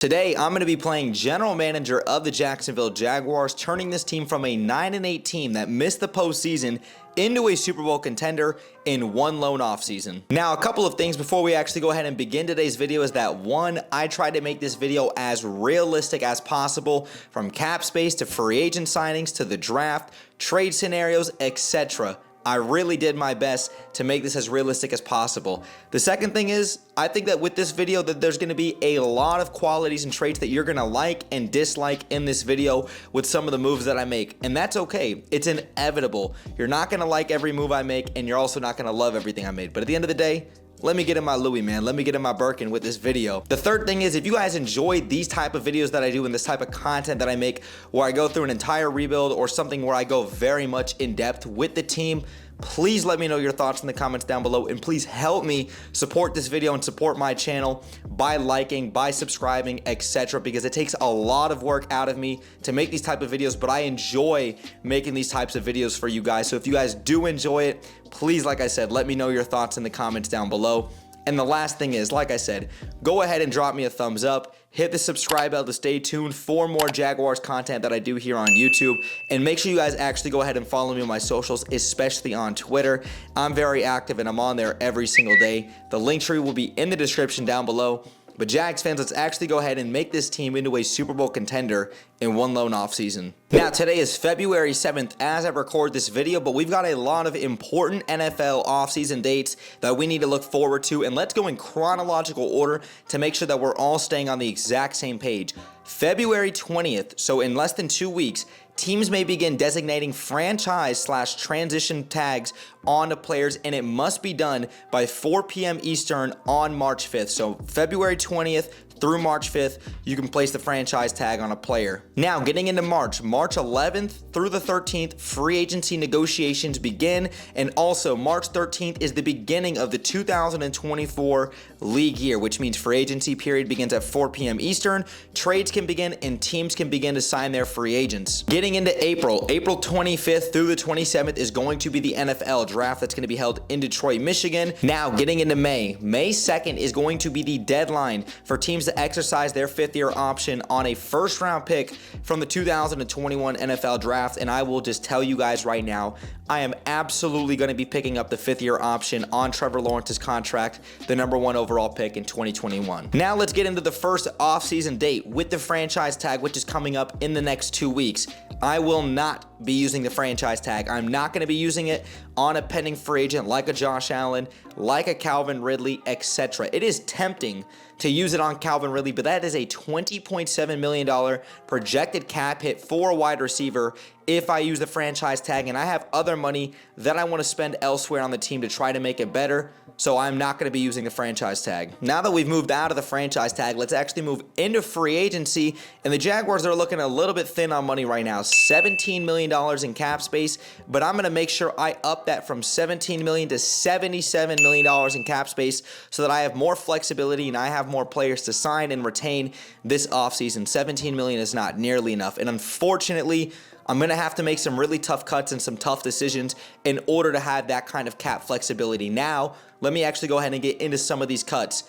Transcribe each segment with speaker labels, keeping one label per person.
Speaker 1: Today, I'm going to be playing general manager of the Jacksonville Jaguars, turning this team from a 9-8 team that missed the postseason into a Super Bowl contender in one lone offseason. Now, a couple of things before we actually go ahead and begin today's video is that one, I tried to make this video as realistic as possible, from cap space to free agent signings to the draft, trade scenarios, etc. I really did my best to make this as realistic as possible. The second thing is, I think that with this video that there's going to be a lot of qualities and traits that you're going to like and dislike in this video with some of the moves that I make. And that's okay. It's inevitable. You're not going to like every move I make, and you're also not going to love everything I made. But at the end of the day, let me get in my Louis, man. Let me get in my Birkin with this video. The third thing is, if you guys enjoy these type of videos that I do and this type of content that I make where I go through an entire rebuild or something where I go very much in depth with the team, please let me know your thoughts in the comments down below, and please help me support this video and support my channel by liking, by subscribing, etc., because it takes a lot of work out of me to make these type of videos, but I enjoy making these types of videos for you guys. So if you guys do enjoy it, please, like I said, let me know your thoughts in the comments down below. And the last thing is, like I said, go ahead and drop me a thumbs up, hit the subscribe bell to stay tuned for more Jaguars content that I do here on YouTube, and make sure you guys actually go ahead and follow me on my socials, especially on Twitter. I'm very active and I'm on there every single day. The link tree will be in the description down below. But Jags fans, let's actually go ahead and make this team into a Super Bowl contender in one lone offseason. Now, today is February 7th as I record this video, but we've got a lot of important NFL offseason dates that we need to look forward to, and let's go in chronological order to make sure that we're all staying on the exact same page. February 20th, so in less than 2 weeks, teams may begin designating franchise/transition tags onto players, and it must be done by 4 p.m. Eastern on March 5th. So February 20th through March 5th, you can place the franchise tag on a player. Now, getting into March 11th through the 13th, free agency negotiations begin, and also March 13th is the beginning of the 2024 league year, which means free agency period begins at 4 p.m. Eastern, trades can begin, and teams can begin to sign their free agents. Getting into April 25th through the 27th is going to be the NFL draft that's going to be held in Detroit, Michigan. Now, getting into May 2nd is going to be the deadline for teams to exercise their 5th-year option on a first-round pick from the 2021 NFL draft, and I will just tell you guys right now, I am absolutely going to be picking up the 5th-year option on Trevor Lawrence's contract, the #1 overall pick in 2021. Now let's get into the first offseason date with the franchise tag, which is coming up in the next 2 weeks. I will not be using the franchise tag. I'm not going to be using it on a pending free agent like a Josh Allen, like a Calvin Ridley, etc. It is tempting to use it on Calvin Ridley, but that is a $20.7 million projected cap hit for a wide receiver if I use the franchise tag, and I have other money that I want to spend elsewhere on the team to try to make it better, so I'm not going to be using the franchise tag. Now that we've moved out of the franchise tag, let's actually move into free agency, and the Jaguars are looking a little bit thin on money right now, $17 million in cap space, but I'm going to make sure I up that from $17 million to $77 million in cap space so that I have more flexibility and I have more players to sign and retain this offseason. $17 million is not nearly enough, and unfortunately, I'm going to have to make some really tough cuts and some tough decisions in order to have that kind of cap flexibility. Now, let me actually go ahead and get into some of these cuts.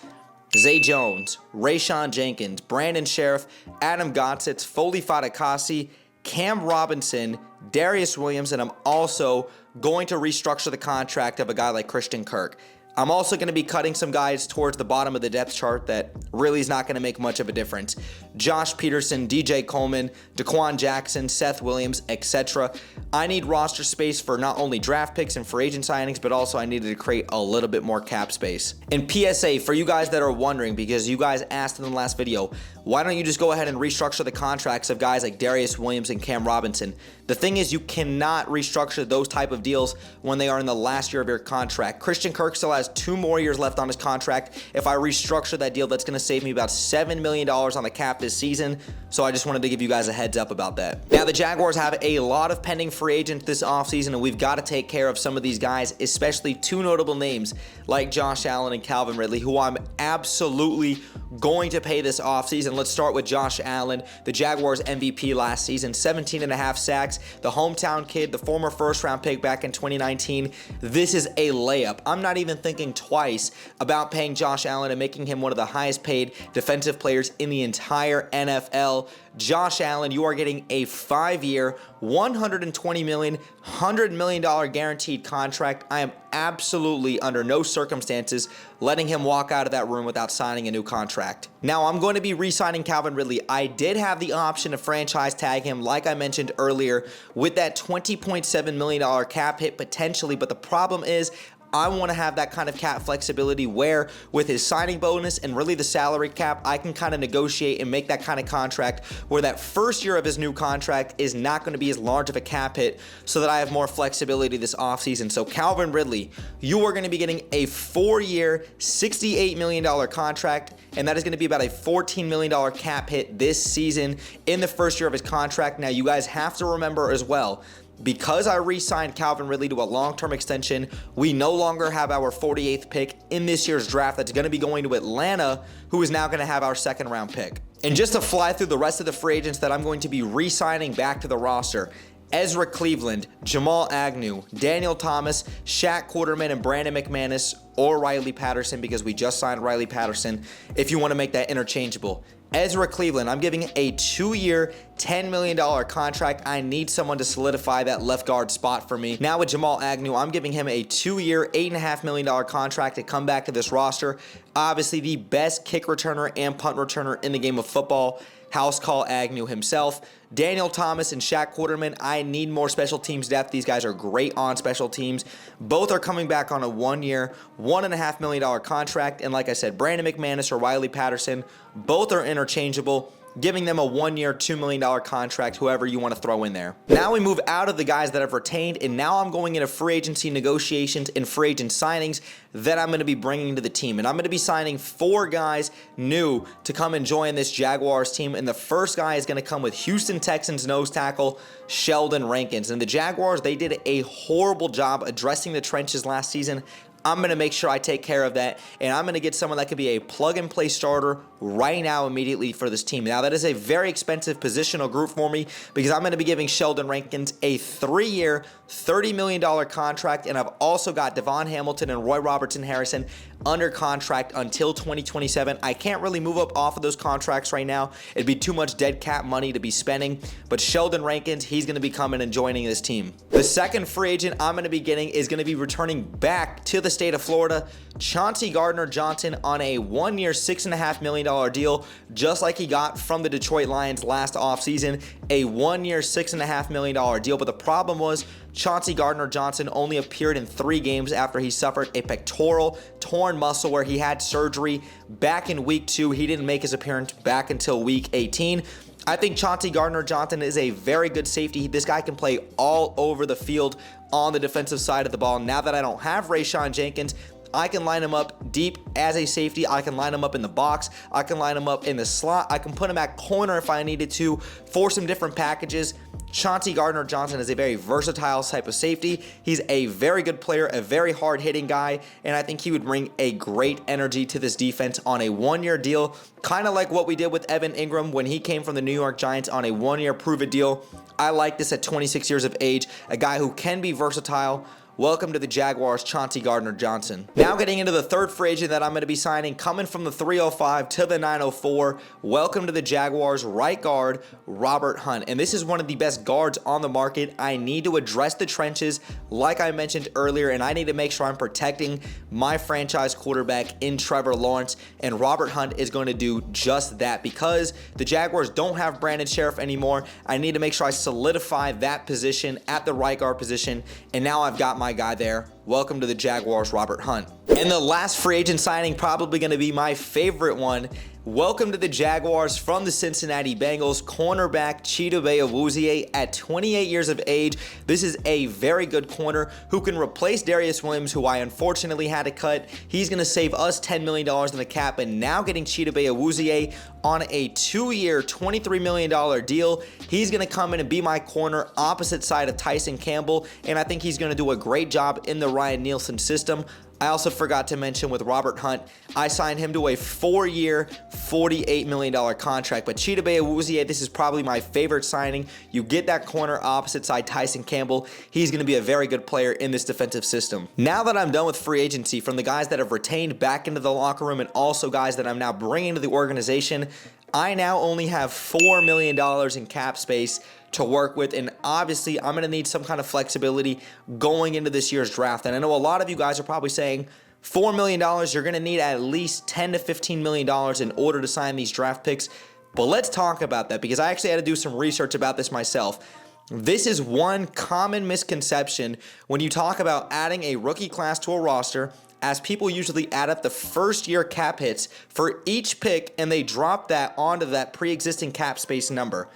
Speaker 1: Zay Jones, Rayshon Jenkins, Brandon Sheriff, Adam Gottsitz, Foley Fatukasi, Cam Robinson, Darius Williams, and I'm also going to restructure the contract of a guy like Christian Kirk. I'm also going to be cutting some guys towards the bottom of the depth chart that really is not going to make much of a difference. Josh Peterson, DJ Coleman, Daquan Jackson, Seth Williams, etc. I need roster space for not only draft picks and free agent signings, but also I needed to create a little bit more cap space. And PSA, for you guys that are wondering, because you guys asked in the last video, why don't you just go ahead and restructure the contracts of guys like Darius Williams and Cam Robinson? The thing is, you cannot restructure those type of deals when they are in the last year of your contract. Christian Kirk still has 2 more years left on his contract. If I restructure that deal, that's going to save me about $7 million on the cap this season. So I just wanted to give you guys a heads up about that. Now, the Jaguars have a lot of pending free agents this offseason, and we've got to take care of some of these guys, especially 2 notable names like Josh Allen and Calvin Ridley, who I'm absolutely going to pay this offseason. Let's start with Josh Allen, the Jaguars MVP last season, 17.5 sacks, the hometown kid, the former first-round pick back in 2019. This is a layup. I'm not even thinking thinking twice about paying Josh Allen and making him one of the highest paid defensive players in the entire NFL. Josh Allen, you are getting a 5-year, $120 million, $100 million guaranteed contract. I am absolutely under no circumstances letting him walk out of that room without signing a new contract. Now, I'm going to be re-signing Calvin Ridley. I did have the option to franchise tag him, like I mentioned earlier, with that $20.7 million cap hit potentially, but the problem is I want to have that kind of cap flexibility where with his signing bonus and really the salary cap, I can kind of negotiate and make that kind of contract where that first year of his new contract is not going to be as large of a cap hit so that I have more flexibility this offseason. So Calvin Ridley, you are going to be getting a 4-year, $68 million contract, and that is going to be about a $14 million cap hit this season in the first year of his contract. Now, you guys have to remember as well, because I re-signed Calvin Ridley to a long-term extension, we no longer have our 48th pick in this year's draft that's going to be going to Atlanta, who is now going to have our second-round pick. And just to fly through the rest of the free agents that I'm going to be re-signing back to the roster: Ezra Cleveland, Jamal Agnew, Daniel Thomas, Shaq Quarterman, and Brandon McManus, or Riley Patterson, because we just signed Riley Patterson, if you want to make that interchangeable. Ezra Cleveland, I'm giving a 2-year, $10 million contract. I need someone to solidify that left guard spot for me. Now with Jamal Agnew, I'm giving him a 2-year, $8.5 million contract to come back to this roster. Obviously the best kick returner and punt returner in the game of football. House call Agnew himself. Daniel Thomas and Shaq Quarterman, I need more special teams depth. These guys are great on special teams. Both are coming back on a 1-year, $1.5 million contract. And like I said, Brandon McManus or Riley Patterson, both are interchangeable, giving them a 1-year, $2 million contract, whoever you want to throw in there. Now we move out of the guys that I've retained, and now I'm going into free agency negotiations and free agent signings that I'm going to be bringing to the team. And I'm going to be signing 4 guys new to come and join this Jaguars team. And the first guy is going to come with Houston Texans nose tackle Sheldon Rankins. And the Jaguars, they did a horrible job addressing the trenches last season. I'm going to make sure I take care of that, and I'm going to get someone that could be a plug-and-play starter right now immediately for this team. Now, that is a very expensive positional group for me because I'm going to be giving Sheldon Rankins a 3-year, $30 million contract, and I've also got Devon Hamilton and Roy Robertson Harrison under contract until 2027. I can't really move up off of those contracts right now. It'd be too much dead cap money to be spending, but Sheldon Rankins, he's going to be coming and joining this team. The second free agent I'm going to be getting is going to be returning back to the state of Florida, Chauncey Gardner-Johnson, on a 1-year, $6.5 million deal, just like he got from the Detroit Lions last offseason, a 1-year, $6.5 million deal. But the problem was Chauncey Gardner-Johnson only appeared in 3 games after he suffered a pectoral torn muscle where he had surgery back in week 2. He didn't make his appearance back until week 18. I think Chauncey Gardner-Johnson is a very good safety. This guy can play all over the field on the defensive side of the ball. Now that I don't have Rayshawn Jenkins, I can line him up deep as a safety. I can line him up in the box. I can line him up in the slot. I can put him at corner if I needed to for some different packages. Chauncey Gardner-Johnson is a very versatile type of safety. He's a very good player, a very hard-hitting guy, and I think he would bring a great energy to this defense on a 1-year deal, kind of like what we did with Evan Ingram when he came from the New York Giants on a 1-year prove-it deal. I like this at 26 years of age, a guy who can be versatile. Welcome to the Jaguars, Chauncey Gardner-Johnson. Now getting into the third free agent that I'm going to be signing, coming from the 305 to the 904. Welcome to the Jaguars, right guard, Robert Hunt. And this is one of the best guards on the market. I need to address the trenches, like I mentioned earlier, and I need to make sure I'm protecting my franchise quarterback in Trevor Lawrence. And Robert Hunt is going to do just that. Because the Jaguars don't have Brandon Sheriff anymore, I need to make sure I solidify that position at the right guard position. And now I've got my guy there. Welcome to the Jaguars, Robert Hunt. And the last free agent signing, probably going to be my favorite one. Welcome to the Jaguars from the Cincinnati Bengals, cornerback Chidobe Awuzie at 28 years of age. This is a very good corner who can replace Darius Williams, who I unfortunately had to cut. He's going to save us $10 million in the cap, and now getting Chidobe Awuzie on a 2-year, $23 million deal. He's going to come in and be my corner opposite side of Tyson Campbell, and I think he's going to do a great job in the Ryan Nielsen system. I also forgot to mention with Robert Hunt, I signed him to a 4-year, $48 million contract. But Chidobe Awuzie, this is probably my favorite signing. You get that corner opposite side Tyson Campbell. He's going to be a very good player in this defensive system. Now that I'm done with free agency, from the guys that have retained back into the locker room and also guys that I'm now bringing to the organization, I now only have $4 million in cap space to work with, and obviously I'm going to need some kind of flexibility going into this year's draft. And I know a lot of you guys are probably saying $4 million, you're going to need at least $10 to $15 million in order to sign these draft picks. But let's talk about that, because I actually had to do some research about this myself. This is one common misconception when you talk about adding a rookie class to a roster, as people usually add up the first year cap hits for each pick and they drop that onto that pre-existing cap space number.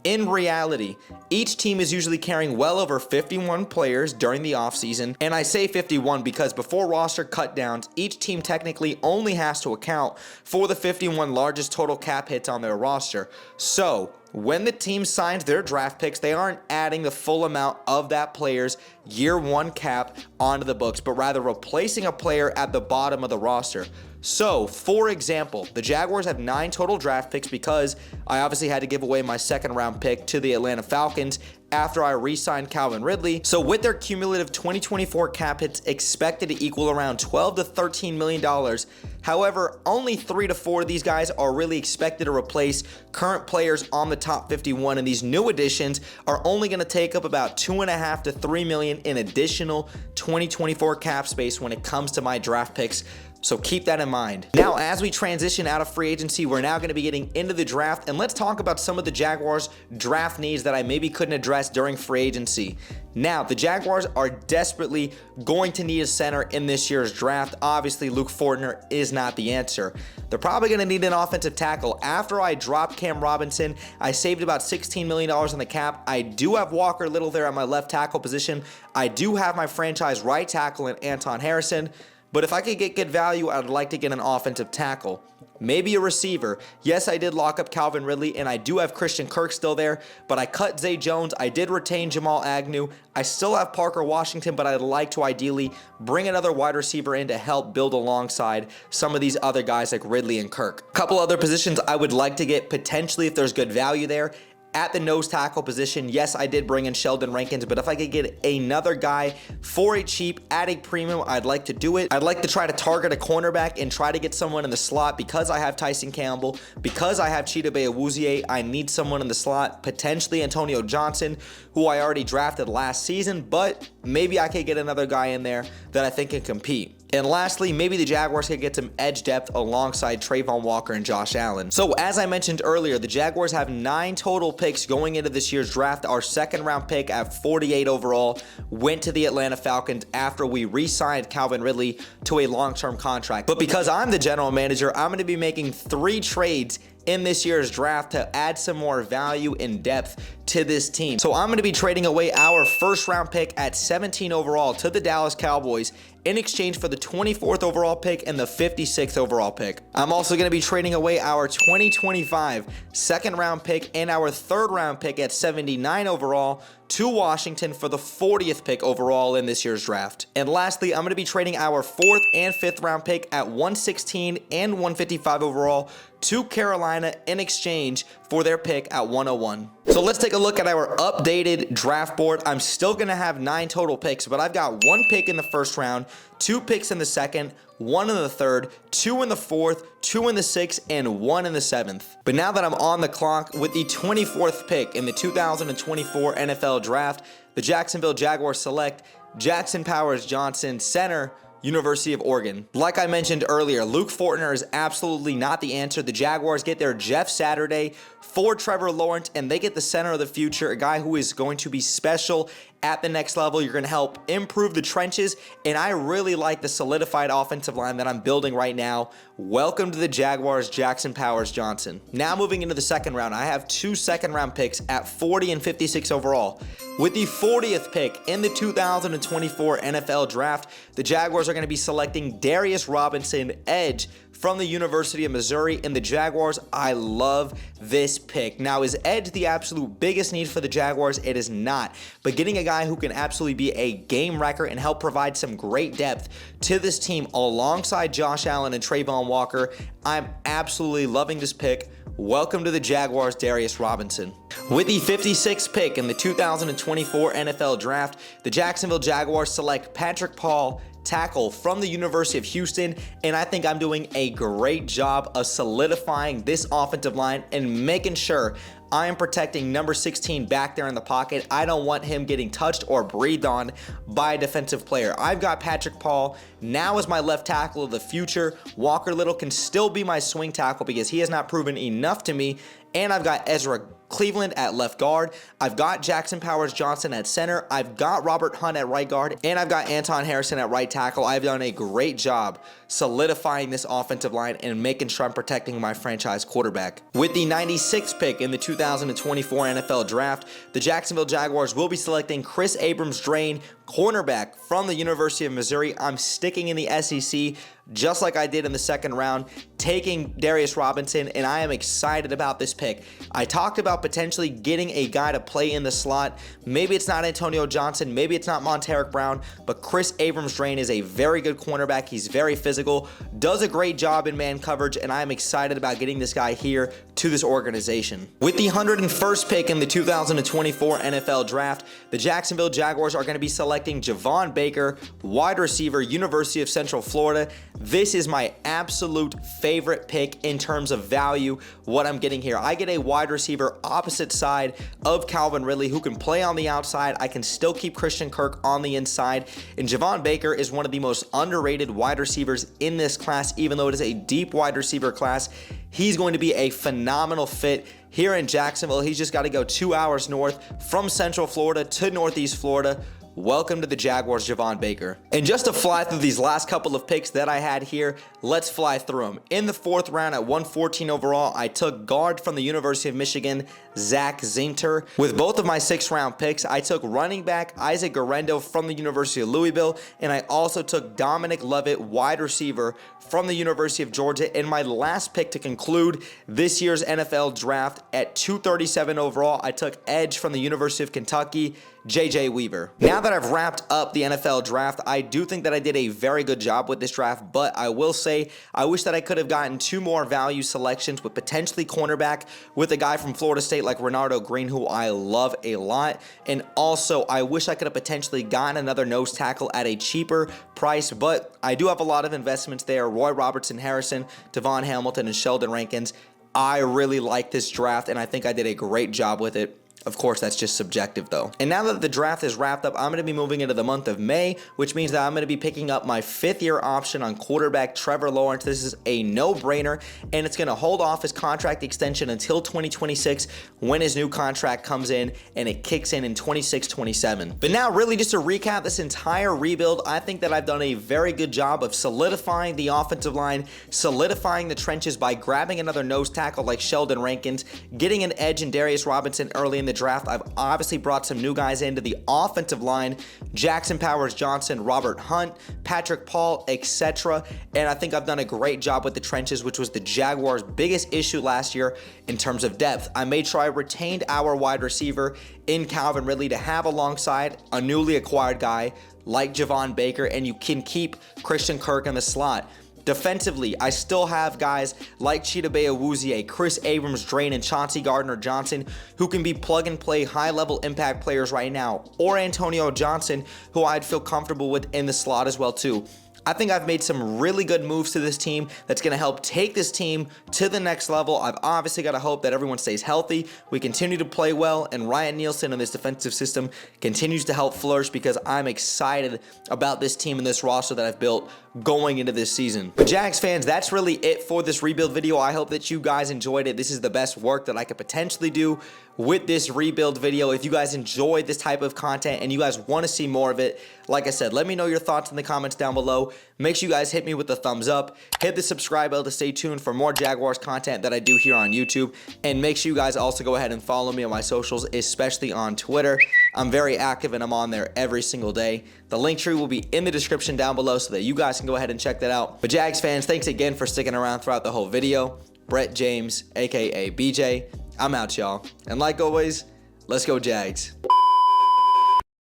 Speaker 1: In reality, each team is usually carrying well over 51 players during the offseason, and I say 51 because before roster cutdowns, each team technically only has to account for the 51 largest total cap hits on their roster. So, when the team signs their draft picks, they aren't adding the full amount of that player's year one cap onto the books, but rather replacing a player at the bottom of the roster. So, for example, the Jaguars have 9 total draft picks because I obviously had to give away my second round pick to the Atlanta Falcons after I re-signed Calvin Ridley. So with their cumulative 2024 cap hits expected to equal around $12 to $13 million, however, only 3 to 4 of these guys are really expected to replace current players on the top 51, and these new additions are only going to take up about $2.5 to $3 million in additional 2024 cap space when it comes to my draft picks. So keep that in mind. Now, as we transition out of free agency, we're now going to be getting into the draft, and let's talk about some of the Jaguars' draft needs that I maybe couldn't address during free agency. Now, the Jaguars are desperately going to need a center in this year's draft. Obviously, Luke Fortner is not the answer. They're probably going to need an offensive tackle. After I dropped Cam Robinson, I saved about $16 million on the cap. I do have Walker Little there at my left tackle position. I do have my franchise right tackle in Anton Harrison. But if I could get good value, I'd like to get an offensive tackle. Maybe a receiver. Yes, I did lock up Calvin Ridley, and I do have Christian Kirk still there, but I cut Zay Jones. I did retain Jamal Agnew. I still have Parker Washington, but I'd like to ideally bring another wide receiver in to help build alongside some of these other guys like Ridley and Kirk. A couple other positions I would like to get potentially if there's good value there. At the nose tackle position, yes, I did bring in Sheldon Rankins, but if I could get another guy for a cheap, at a premium, I'd like to do it. I'd like to try to target a cornerback and try to get someone in the slot because I have Tyson Campbell, because I have Chidobe Awuzie. I need someone in the slot, potentially Antonio Johnson, who I already drafted last season, but maybe I could get another guy in there that I think can compete. And lastly, maybe the Jaguars could get some edge depth alongside Trayvon Walker and Josh Allen. So as I mentioned earlier, the Jaguars have 9 total picks going into this year's draft. Our second round pick at 48 overall went to the Atlanta Falcons after we re-signed Calvin Ridley to a long-term contract. But because I'm the general manager, I'm going to be making 3 trades in this year's draft to add some more value and depth to this team. So I'm going to be trading away our first round pick at 17 overall to the Dallas Cowboys in exchange for the 24th overall pick and the 56th overall pick. I'm also going to be trading away our 2025 second round pick and our third round pick at 79 overall to Washington for the 40th pick overall in this year's draft. And lastly, I'm going to be trading our 4th and 5th round pick at 116 and 155 overall to Carolina in exchange for their pick at 101. So let's take a look at our updated draft board. I'm still going to have 9 total picks, but I've got 1 pick in the first round, 2 picks in the second, 1 in the third, 2 in the fourth, 2 in the sixth, and 1 in the seventh. But now that I'm on the clock with the 24th pick in the 2024 NFL Draft, the Jacksonville Jaguars select Jackson Powers Johnson, center, University of Oregon. Like I mentioned earlier, Luke Fortner is absolutely not the answer. The Jaguars get their Jeff Saturday for Trevor Lawrence, and they get the center of the future, a guy who is going to be special at the next level. You're going to help improve the trenches, and I really like the solidified offensive line that I'm building right now. Welcome to the Jaguars, Jackson Powers Johnson. Now moving into the second round, I have 2 second-round picks at 40 and 56 overall. With the 40th pick in the 2024 NFL Draft, the Jaguars are going to be selecting Darius Robinson, edge from the University of Missouri in the Jaguars. I love this pick. Now, is edge the absolute biggest need for the Jaguars? It is not. But getting a guy who can absolutely be a game wrecker and help provide some great depth to this team alongside Josh Allen and Trayvon Walker, I'm absolutely loving this pick. Welcome to the Jaguars, Darius Robinson. With the 56th pick in the 2024 NFL Draft, the Jacksonville Jaguars select Patrick Paul, tackle from the University of Houston, and I think I'm doing a great job of solidifying this offensive line and making sure I am protecting number 16 back there in the pocket. I don't want him getting touched or breathed on by a defensive player. I've got Patrick Paul now as my left tackle of the future. Walker Little can still be my swing tackle because he has not proven enough to me. And I've got Ezra Cleveland at left guard. I've got Jackson Powers-Johnson at center. I've got Robert Hunt at right guard. And I've got Anton Harrison at right tackle. I've done a great job solidifying this offensive line and making sure I'm protecting my franchise quarterback. With the 96th pick in the 2024 NFL Draft, the Jacksonville Jaguars will be selecting Chris Abrams-Draine, cornerback from the University of Missouri. I'm sticking in the SEC just like I did in the second round, taking Darius Robinson, and I am excited about this pick. I talked about potentially getting a guy to play in the slot. Maybe it's not Antonio Johnson, maybe it's not Monteric Brown, but Chris Abrams-Draine is a very good cornerback. He's very physical, does a great job in man coverage, and I am excited about getting this guy here to this organization. With the 101st pick in the 2024 NFL Draft, the Jacksonville Jaguars are going to be selecting Javon Baker, wide receiver, University of Central Florida. This is my absolute favorite pick in terms of value, what I'm getting here. I get a wide receiver opposite side of Calvin Ridley who can play on the outside. I can still keep Christian Kirk on the inside. And Javon Baker is one of the most underrated wide receivers in this class, even though it is a deep wide receiver class. He's going to be a phenomenal fit here in Jacksonville. He's just got to go 2 hours north from Central Florida to Northeast Florida. Welcome to the Jaguars, Javon Baker. And just to fly through these last couple of picks that I had here, let's fly through them. In the 4th round at 114 overall, I took guard from the University of Michigan, Zach Zinter. With both of my 6th round picks, I took running back Isaac Guerendo from the University of Louisville, and I also took Dominic Lovett, wide receiver from the University of Georgia. And my last pick to conclude this year's NFL Draft at 237 overall, I took edge from the University of Kentucky, J.J. Weaver. Now that I've wrapped up the NFL Draft, I do think that I did a very good job with this draft, but I will say I wish that I could have gotten 2 more value selections with potentially cornerback with a guy from Florida State like Renardo Green, who I love a lot. And also, I wish I could have potentially gotten another nose tackle at a cheaper price, but I do have a lot of investments there. Roy Robertson Harrison, Devon Hamilton, and Sheldon Rankins. I really like this draft, and I think I did a great job with it. Of course, that's just subjective though. And now that the draft is wrapped up, I'm going to be moving into the month of May, which means that I'm going to be picking up my 5th-year option on quarterback Trevor Lawrence. This is a no-brainer, and it's going to hold off his contract extension until 2026 when his new contract comes in, and it kicks in 26-27. But now, really, just to recap this entire rebuild, I think that I've done a very good job of solidifying the offensive line, solidifying the trenches by grabbing another nose tackle like Sheldon Rankins, getting an edge in Darius Robinson early in the draft. I've obviously brought some new guys into the offensive line, Jackson Powers-Johnson, Robert Hunt, Patrick Paul, etc. And I think I've done a great job with the trenches, which was the Jaguars' biggest issue last year in terms of depth. I made sure I retained our wide receiver in Calvin Ridley to have alongside a newly acquired guy like Javon Baker, and you can keep Christian Kirk in the slot. Defensively, I still have guys like Chidobe Awuzie, Chris Abrams-Draine, and Chauncey Gardner-Johnson who can be plug-and-play high-level impact players right now, or Antonio Johnson, who I'd feel comfortable with in the slot as well too. I think I've made some really good moves to this team that's going to help take this team to the next level. I've obviously got to hope that everyone stays healthy, we continue to play well, and Ryan Nielsen and this defensive system continues to help flourish because I'm excited about this team and this roster that I've built going into this season. But Jags fans, that's really it for this rebuild video. I hope that you guys enjoyed it. This is the best work that I could potentially do with this rebuild video. If you guys enjoyed this type of content and you guys want to see more of it, like I said, let me know your thoughts in the comments down below. Make sure you guys hit me with the thumbs up, hit the subscribe bell to stay tuned for more Jaguars content that I do here on YouTube, and make sure you guys also go ahead and follow me on my socials, especially on Twitter. I'm very active and I'm on there every single day. The link tree will be in the description down below so that you guys can go ahead and check that out. But Jags fans, thanks again for sticking around throughout the whole video. Brett James, aka BJ, I'm out, y'all. And like always, let's go Jags.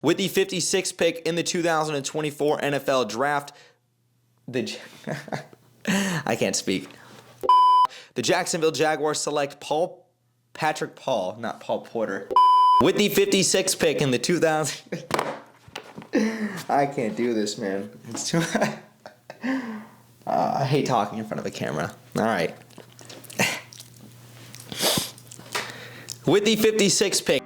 Speaker 1: With the 56th pick in the 2024 NFL Draft, I can't speak. The Jacksonville Jaguars select Patrick Paul, not Paul Porter. With the 56th pick in the 2000... I can't do this, man. It's too... I hate talking in front of a camera. All right. With the 56th pick...